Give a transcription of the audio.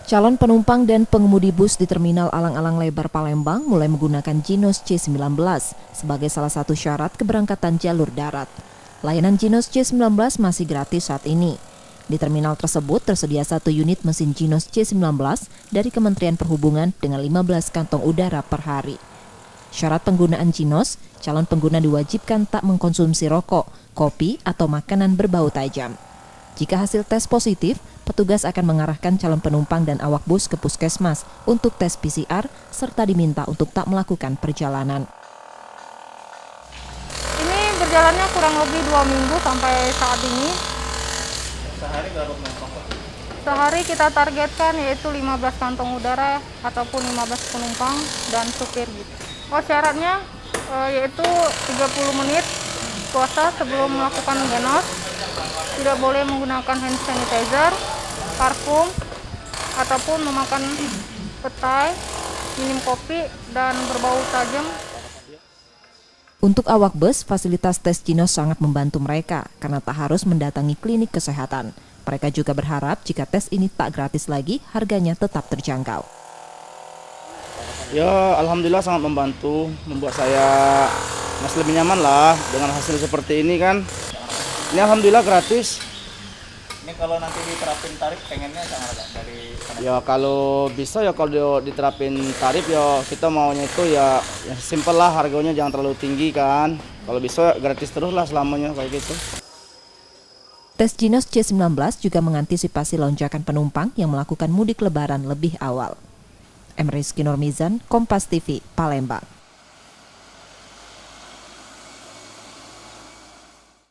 Calon penumpang dan pengemudi bus di Terminal Alang-Alang Lebar Palembang mulai menggunakan Jinos C19 sebagai salah satu syarat keberangkatan jalur darat. Layanan Jinos C19 masih gratis saat ini. Di terminal tersebut tersedia 1 unit mesin Jinos C19 dari Kementerian Perhubungan dengan 15 kantong udara per hari. Syarat penggunaan Jinos, calon pengguna diwajibkan tak mengkonsumsi rokok, kopi, atau makanan berbau tajam. Jika hasil tes positif, petugas akan mengarahkan calon penumpang dan awak bus ke puskesmas untuk tes PCR serta diminta untuk tak melakukan perjalanan. Ini berjalannya kurang lebih 2 minggu sampai saat ini. Sehari berapa penumpang? Sehari kita targetkan yaitu 15 kantong udara ataupun 15 penumpang dan supir gitu. Syaratnya yaitu 30 menit puasa sebelum melakukan Jinos. Tidak boleh menggunakan hand sanitizer, parfum, ataupun memakan petai, minum kopi, dan berbau tajam. Untuk awak bus, fasilitas tes Jinos sangat membantu mereka karena tak harus mendatangi klinik kesehatan. Mereka juga berharap jika tes ini tak gratis lagi, harganya tetap terjangkau. Ya, alhamdulillah sangat membantu, membuat saya masih lebih nyaman lah dengan hasil seperti ini kan. Ini alhamdulillah gratis. Ini kalau nanti diterapin tarif pengennya sangat dari Ya kalau bisa ya kalau diterapin tarif ya kita maunya itu ya simpel lah, harganya jangan terlalu tinggi kan. Kalau bisa gratis terus lah selamanya kayak gitu. Tes Jinos C19 juga mengantisipasi lonjakan penumpang yang melakukan mudik lebaran lebih awal. Rizky Nurmizan, Kompas TV, Palembang.